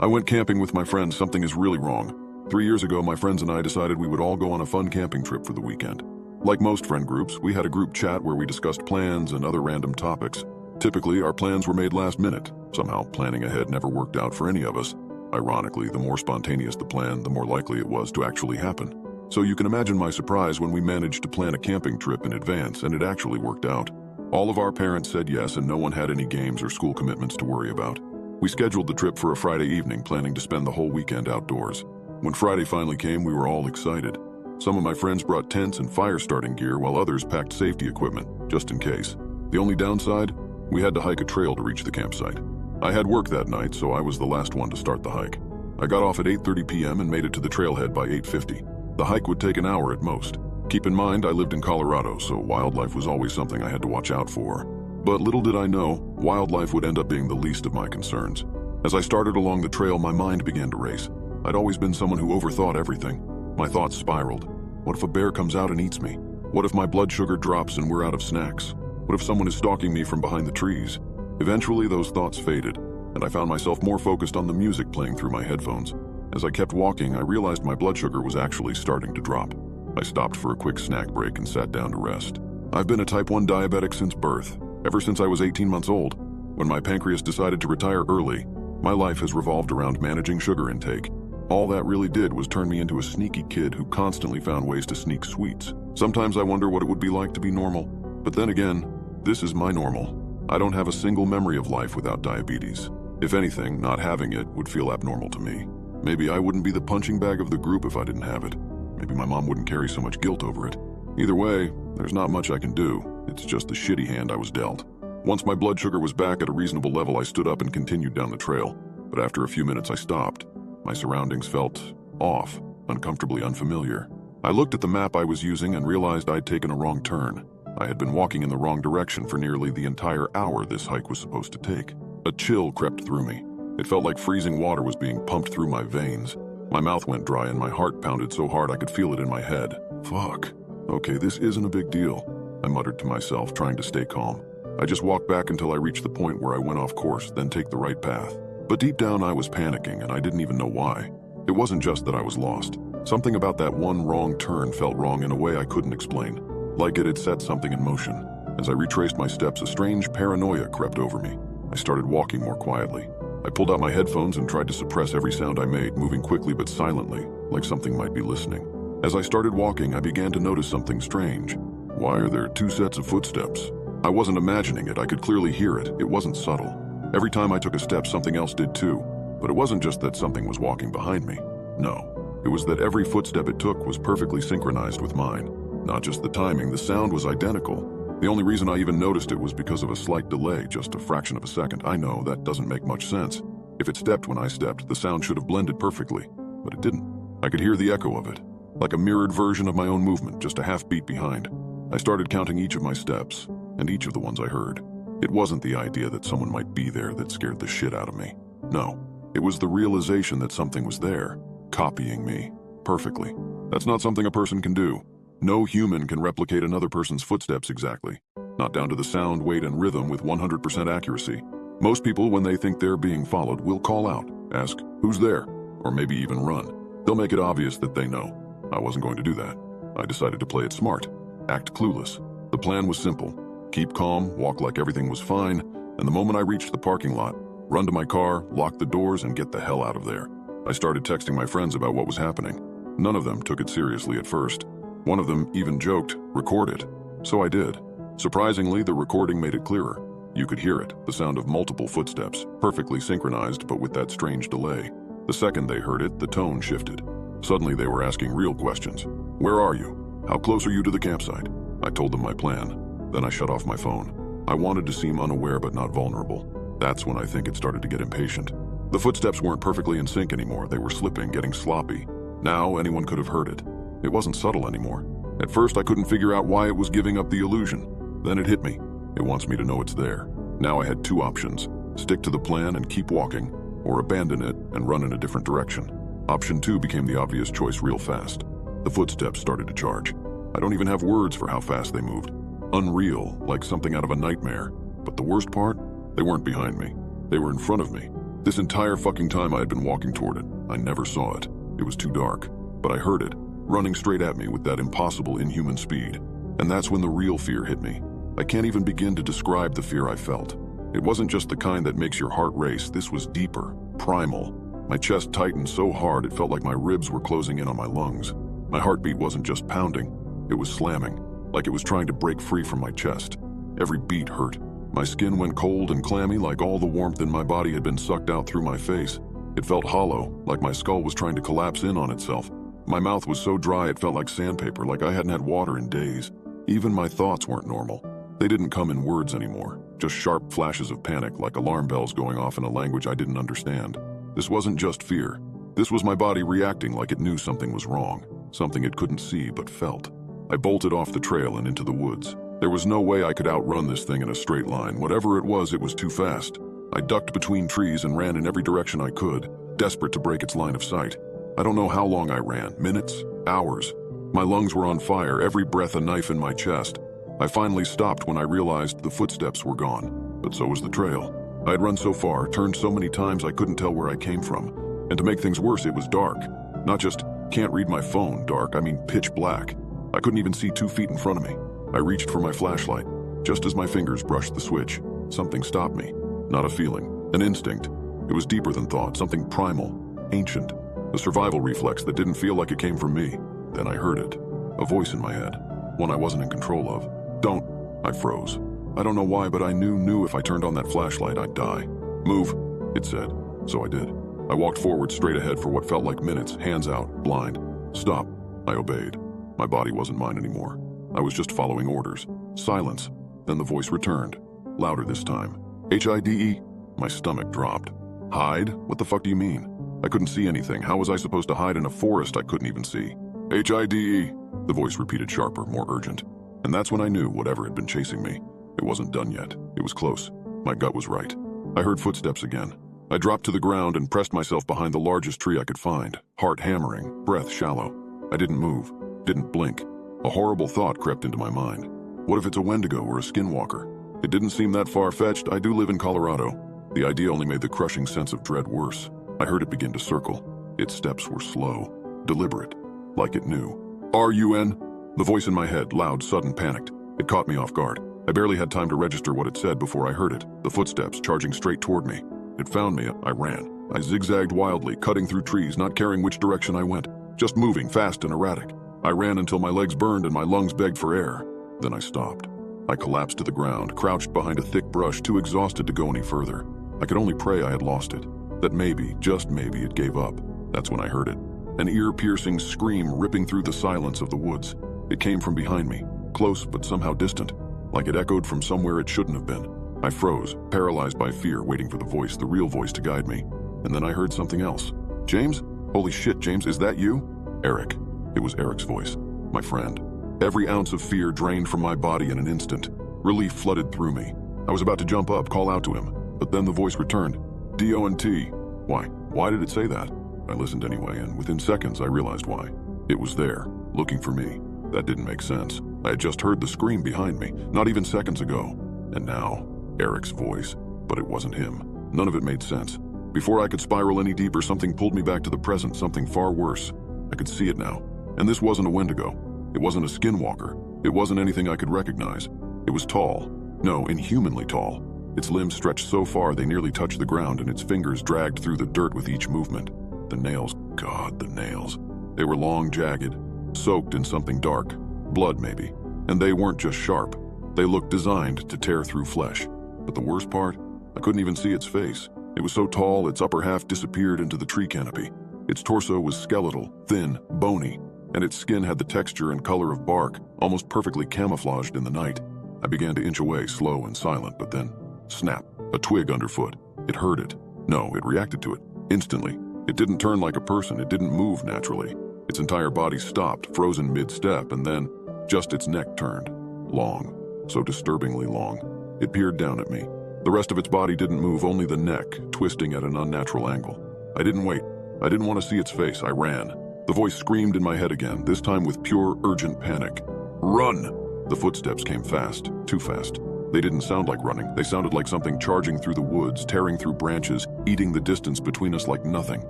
I went camping with my friends. Something is really wrong. 3 years ago, my friends and I decided we would all go on a fun camping trip for the weekend. Like most friend groups, we had a group chat where we discussed plans and other random topics. Typically, our plans were made last minute. Somehow, planning ahead never worked out for any of us. Ironically, the more spontaneous the plan, the more likely it was to actually happen. So you can imagine my surprise when we managed to plan a camping trip in advance and it actually worked out. All of our parents said yes and no one had any games or school commitments to worry about. We scheduled the trip for a Friday evening, planning to spend the whole weekend outdoors. When Friday finally came, we were all excited. Some of my friends brought tents and fire starting gear while others packed safety equipment, just in case. The only downside? We had to hike a trail to reach the campsite. I had work that night, so I was the last one to start the hike. I got off at 8:30 p.m. and made it to the trailhead by 8:50. The hike would take an hour at most. Keep in mind, I lived in Colorado, so wildlife was always something I had to watch out for. But little did I know, wildlife would end up being the least of my concerns. As I started along the trail, my mind began to race. I'd always been someone who overthought everything. My thoughts spiraled. What if a bear comes out and eats me? What if my blood sugar drops and we're out of snacks? What if someone is stalking me from behind the trees? Eventually, those thoughts faded, and I found myself more focused on the music playing through my headphones. As I kept walking, I realized my blood sugar was actually starting to drop. I stopped for a quick snack break and sat down to rest. I've been a type 1 diabetic since birth, ever since I was 18 months old. When my pancreas decided to retire early, my life has revolved around managing sugar intake. All that really did was turn me into a sneaky kid who constantly found ways to sneak sweets. Sometimes I wonder what it would be like to be normal. But then again, this is my normal. I don't have a single memory of life without diabetes. If anything, not having it would feel abnormal to me. Maybe I wouldn't be the punching bag of the group if I didn't have it. Maybe my mom wouldn't carry so much guilt over it. Either way, there's not much I can do. It's just the shitty hand I was dealt. Once my blood sugar was back at a reasonable level, I stood up and continued down the trail. But after a few minutes, I stopped. My surroundings felt off, uncomfortably unfamiliar. I looked at the map I was using and realized I'd taken a wrong turn. I had been walking in the wrong direction for nearly the entire hour this hike was supposed to take. A chill crept through me. It felt like freezing water was being pumped through my veins. My mouth went dry and my heart pounded so hard I could feel it in my head. Fuck. Okay, this isn't a big deal, I muttered to myself, trying to stay calm. I just walked back until I reached the point where I went off course, then take the right path. But deep down I was panicking and I didn't even know why. It wasn't just that I was lost. Something about that one wrong turn felt wrong in a way I couldn't explain. Like it had set something in motion. As I retraced my steps, a strange paranoia crept over me. I started walking more quietly. I pulled out my headphones and tried to suppress every sound I made, moving quickly but silently, like something might be listening. As I started walking, I began to notice something strange. Why are there 2 sets of footsteps? I wasn't imagining it, I could clearly hear it. It wasn't subtle. Every time I took a step, something else did too. But it wasn't just that something was walking behind me. No, it was that every footstep it took was perfectly synchronized with mine. Not just the timing, the sound was identical. The only reason I even noticed it was because of a slight delay, just a fraction of a second. I know that doesn't make much sense. If it stepped when I stepped, the sound should have blended perfectly, but it didn't. I could hear the echo of it, like a mirrored version of my own movement, just a half beat behind. I started counting each of my steps, and each of the ones I heard. It wasn't the idea that someone might be there that scared the shit out of me. No, it was the realization that something was there, copying me, perfectly. That's not something a person can do. No human can replicate another person's footsteps exactly, not down to the sound, weight, and rhythm with 100% accuracy. Most people, when they think they're being followed, will call out, ask, "Who's there?" or maybe even run. They'll make it obvious that they know. I wasn't going to do that. I decided to play it smart, act clueless. The plan was simple. Keep calm, walk like everything was fine, and the moment I reached the parking lot, run to my car, lock the doors, and get the hell out of there. I started texting my friends about what was happening. None of them took it seriously at first. One of them even joked, "Record it." So I did. Surprisingly, the recording made it clearer. You could hear it, the sound of multiple footsteps, perfectly synchronized but with that strange delay. The second they heard it, the tone shifted. Suddenly they were asking real questions. "Where are you? How close are you to the campsite?" I told them my plan. Then I shut off my phone. I wanted to seem unaware but not vulnerable. That's when I think it started to get impatient. The footsteps weren't perfectly in sync anymore. They were slipping, getting sloppy. Now anyone could have heard it. It wasn't subtle anymore. At first I couldn't figure out why it was giving up the illusion. Then it hit me. It wants me to know it's there. Now I had 2 options. Stick to the plan and keep walking, or abandon it and run in a different direction. Option 2 became the obvious choice real fast. The footsteps started to charge. I don't even have words for how fast they moved. Unreal, like something out of a nightmare. But the worst part? They weren't behind me. They were in front of me. This entire fucking time I had been walking toward it. I never saw it. It was too dark. But I heard it, running straight at me with that impossible inhuman speed. And that's when the real fear hit me. I can't even begin to describe the fear I felt. It wasn't just the kind that makes your heart race. This was deeper, primal. My chest tightened so hard it felt like my ribs were closing in on my lungs. My heartbeat wasn't just pounding, it was slamming, like it was trying to break free from my chest. Every beat hurt. My skin went cold and clammy, like all the warmth in my body had been sucked out through my face. It felt hollow, like my skull was trying to collapse in on itself. My mouth was so dry it felt like sandpaper, like I hadn't had water in days. Even my thoughts weren't normal. They didn't come in words anymore, just sharp flashes of panic, like alarm bells going off in a language I didn't understand. This wasn't just fear. This was my body reacting like it knew something was wrong, something it couldn't see but felt. I bolted off the trail and into the woods. There was no way I could outrun this thing in a straight line. Whatever it was too fast. I ducked between trees and ran in every direction I could, desperate to break its line of sight. I don't know how long I ran, minutes, hours. My lungs were on fire, every breath a knife in my chest. I finally stopped when I realized the footsteps were gone, but so was the trail. I had run so far, turned so many times I couldn't tell where I came from. And to make things worse, it was dark. Not just can't read my phone dark, I mean pitch black. I couldn't even see 2 feet in front of me. I reached for my flashlight. Just as my fingers brushed the switch, something stopped me. Not a feeling, an instinct. It was deeper than thought, something primal, ancient. A survival reflex that didn't feel like it came from me. Then I heard it. A voice in my head. One I wasn't in control of. Don't. I froze. I don't know why, but I knew if I turned on that flashlight, I'd die. Move, it said. So I did. I walked forward straight ahead for what felt like minutes, hands out, blind. Stop. I obeyed. My body wasn't mine anymore. I was just following orders. Silence. Then the voice returned. Louder this time. HIDE? My stomach dropped. Hide? What the fuck do you mean? I couldn't see anything. How was I supposed to hide in a forest I couldn't even see? HIDE. The voice repeated sharper, more urgent. And that's when I knew whatever had been chasing me. It wasn't done yet. It was close. My gut was right. I heard footsteps again. I dropped to the ground and pressed myself behind the largest tree I could find, heart hammering, breath shallow. I didn't move, didn't blink. A horrible thought crept into my mind. What if it's a Wendigo or a skinwalker? It didn't seem that far-fetched. I do live in Colorado. The idea only made the crushing sense of dread worse. I heard it begin to circle. Its steps were slow, deliberate, like it knew. RUN? The voice in my head, loud, sudden, panicked. It caught me off guard. I barely had time to register what it said before I heard it. The footsteps charging straight toward me. It found me. I ran. I zigzagged wildly, cutting through trees, not caring which direction I went. Just moving, fast and erratic. I ran until my legs burned and my lungs begged for air. Then I stopped. I collapsed to the ground, crouched behind a thick brush, too exhausted to go any further. I could only pray I had lost it. That maybe, just maybe, it gave up. That's when I heard it. An ear-piercing scream ripping through the silence of the woods. It came from behind me, close but somehow distant, like it echoed from somewhere it shouldn't have been. I froze, paralyzed by fear, waiting for the voice, the real voice, to guide me. And then I heard something else. James? Holy shit, James, is that you? Eric. It was Eric's voice, my friend. Every ounce of fear drained from my body in an instant. Relief flooded through me. I was about to jump up, call out to him, but then the voice returned. D-O-N-T. Why did it say that? I listened anyway, and within seconds I realized why. It was there, looking for me. That didn't make sense. I had just heard the scream behind me, not even seconds ago. And now, Eric's voice. But it wasn't him. None of it made sense. Before I could spiral any deeper, something pulled me back to the present, something far worse. I could see it now. And this wasn't a Wendigo. It wasn't a skinwalker. It wasn't anything I could recognize. It was tall. No, inhumanly tall. Its limbs stretched so far they nearly touched the ground, and its fingers dragged through the dirt with each movement. The nails, God, the nails. They were long, jagged, soaked in something dark, blood maybe. And they weren't just sharp. They looked designed to tear through flesh. But the worst part? I couldn't even see its face. It was so tall, its upper half disappeared into the tree canopy. Its torso was skeletal, thin, bony, and its skin had the texture and color of bark, almost perfectly camouflaged in the night. I began to inch away, slow and silent, but then, snap, a twig underfoot. It heard it. No, it reacted to it, instantly. It didn't turn like a person, it didn't move naturally. Its entire body stopped, frozen mid-step, and then, just its neck turned. Long, so disturbingly long. It peered down at me. The rest of its body didn't move, only the neck, twisting at an unnatural angle. I didn't wait. I didn't want to see its face. I ran. The voice screamed in my head again, this time with pure, urgent panic. Run! The footsteps came fast, too fast. They didn't sound like running. They sounded like something charging through the woods, tearing through branches, eating the distance between us like nothing.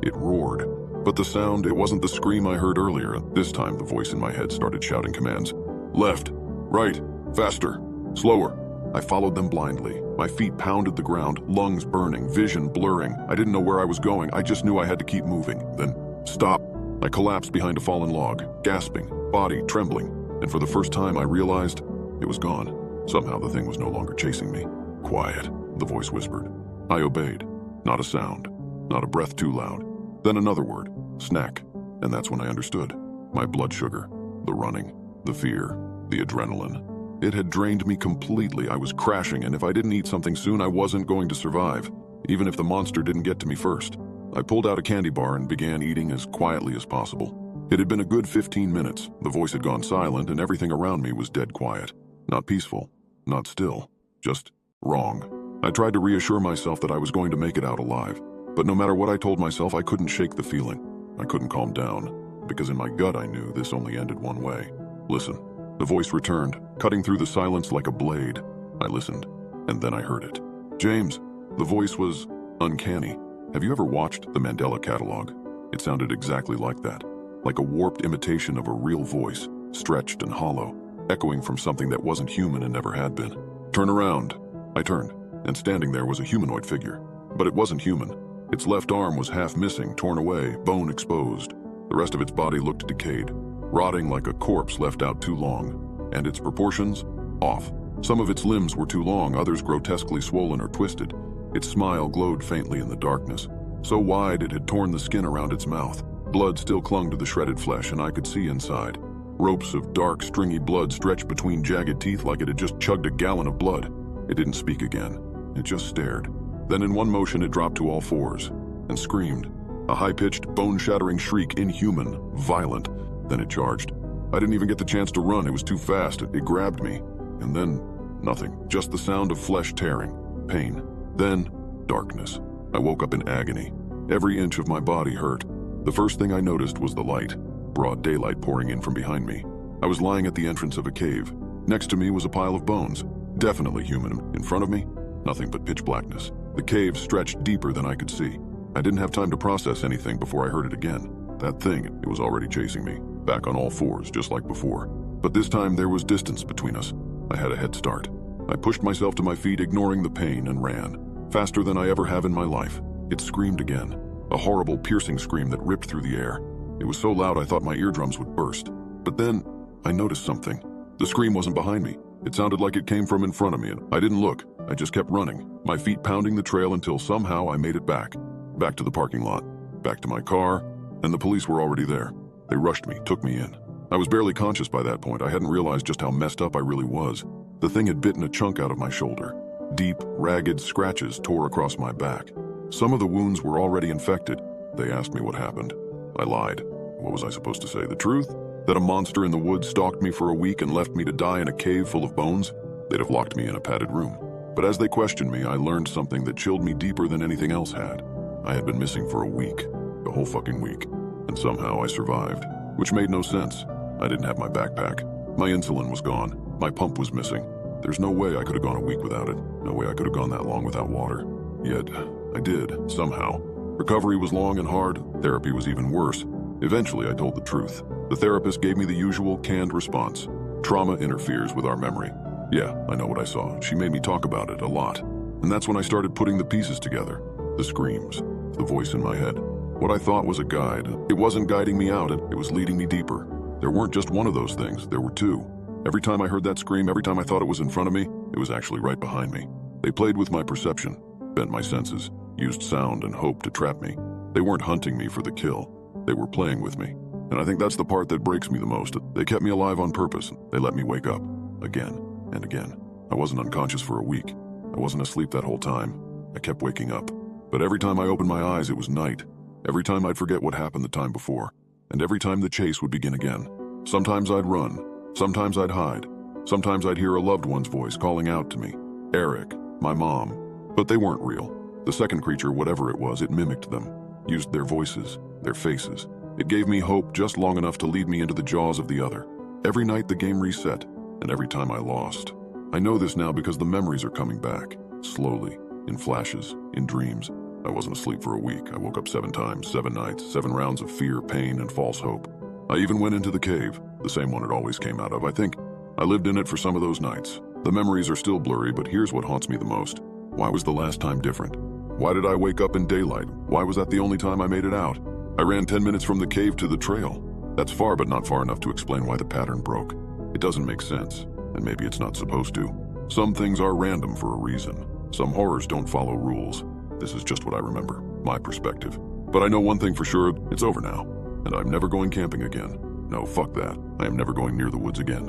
It roared. But the sound, it wasn't the scream I heard earlier. This time, the voice in my head started shouting commands. Left, right, faster, slower. I followed them blindly. My feet pounded the ground, lungs burning, vision blurring. I didn't know where I was going. I just knew I had to keep moving. Then, stop. I collapsed behind a fallen log, gasping, body trembling. And for the first time, I realized it was gone. Somehow the thing was no longer chasing me. Quiet, the voice whispered. I obeyed. Not a sound, not a breath too loud. Then another word, snack. And that's when I understood. My blood sugar, the running, the fear, the adrenaline. It had drained me completely. I was crashing, and if I didn't eat something soon, I wasn't going to survive, even if the monster didn't get to me first. I pulled out a candy bar and began eating as quietly as possible. It had been a good 15 minutes. The voice had gone silent, and everything around me was dead quiet. Not peaceful, not still, just wrong. I tried to reassure myself that I was going to make it out alive, but no matter what I told myself, I couldn't shake the feeling. I couldn't calm down, because in my gut I knew this only ended one way. Listen. The voice returned, cutting through the silence like a blade. I listened, and then I heard it. James. The voice was uncanny. Have you ever watched the Mandela Catalog? It sounded exactly like that, like a warped imitation of a real voice, stretched and hollow, echoing from something that wasn't human and never had been. Turn around. I turned, and standing there was a humanoid figure. But it wasn't human. Its left arm was half missing, torn away, bone exposed. The rest of its body looked decayed, rotting like a corpse left out too long, and its proportions, off. Some of its limbs were too long, others grotesquely swollen or twisted. Its smile glowed faintly in the darkness, so wide it had torn the skin around its mouth. Blood still clung to the shredded flesh, and I could see inside. Ropes of dark, stringy blood stretched between jagged teeth like it had just chugged a gallon of blood. It didn't speak again. It just stared. Then in one motion it dropped to all fours and screamed. A high-pitched, bone-shattering shriek, inhuman, violent. Then it charged. I didn't even get the chance to run. It was too fast. It grabbed me. And then, nothing. Just the sound of flesh tearing. Pain. Then, darkness. I woke up in agony. Every inch of my body hurt. The first thing I noticed was the light. Broad daylight pouring in from behind me. I was lying at the entrance of a cave. Next to me was a pile of bones. Definitely human. In front of me, nothing but pitch blackness. The cave stretched deeper than I could see. I didn't have time to process anything before I heard it again. That thing, it was already chasing me, back on all fours, just like before. But this time there was distance between us. I had a head start. I pushed myself to my feet, ignoring the pain, and ran. Faster than I ever have in my life. It screamed again. A horrible, piercing scream that ripped through the air. It was so loud I thought my eardrums would burst. But then, I noticed something. The scream wasn't behind me. It sounded like it came from in front of me, and I didn't look. I just kept running, my feet pounding the trail until somehow I made it back. Back to the parking lot, back to my car, and the police were already there. They rushed me, took me in. I was barely conscious by that point. I hadn't realized just how messed up I really was. The thing had bitten a chunk out of my shoulder. Deep, ragged scratches tore across my back. Some of the wounds were already infected. They asked me what happened. I lied. What was I supposed to say? The truth? That a monster in the woods stalked me for a week and left me to die in a cave full of bones? They'd have locked me in a padded room. But as they questioned me, I learned something that chilled me deeper than anything else had. I had been missing for a week. A whole fucking week. And somehow I survived. Which made no sense. I didn't have my backpack. My insulin was gone. My pump was missing. There's no way I could have gone a week without it. No way I could have gone that long without water. Yet, I did, somehow. Recovery was long and hard. Therapy was even worse. Eventually, I told the truth. The therapist gave me the usual canned response. Trauma interferes with our memory. Yeah, I know what I saw. She made me talk about it a lot. And that's when I started putting the pieces together. The screams. The voice in my head. What I thought was a guide. It wasn't guiding me out, it was leading me deeper. There weren't just one of those things, there were two. Every time I heard that scream, every time I thought it was in front of me, it was actually right behind me. They played with my perception, bent my senses, used sound and hope to trap me. They weren't hunting me for the kill. They were playing with me. And I think that's the part that breaks me the most. They kept me alive on purpose. They let me wake up. Again and again. I wasn't unconscious for a week. I wasn't asleep that whole time. I kept waking up. But every time I opened my eyes, it was night. Every time I'd forget what happened the time before. And every time the chase would begin again. Sometimes I'd run. Sometimes I'd hide. Sometimes I'd hear a loved one's voice calling out to me. Eric, my mom. But they weren't real. The second creature, whatever it was, it mimicked them. Used their voices, their faces. It gave me hope just long enough to lead me into the jaws of the other. Every night the game reset, and every time I lost. I know this now because the memories are coming back, slowly, in flashes, in dreams. I wasn't asleep for a week. I woke up 7 times, 7 nights, 7 rounds of fear, pain, and false hope. I even went into the cave, the same one it always came out of. I think I lived in it for some of those nights. The memories are still blurry, but here's what haunts me the most. Why was the last time different? Why did I wake up in daylight? Why was that the only time I made it out? I ran 10 minutes from the cave to the trail. That's far, but not far enough to explain why the pattern broke. It doesn't make sense, and maybe it's not supposed to. Some things are random for a reason. Some horrors don't follow rules. This is just what I remember, my perspective. But I know one thing for sure, it's over now. And I'm never going camping again. No, fuck that. I am never going near the woods again.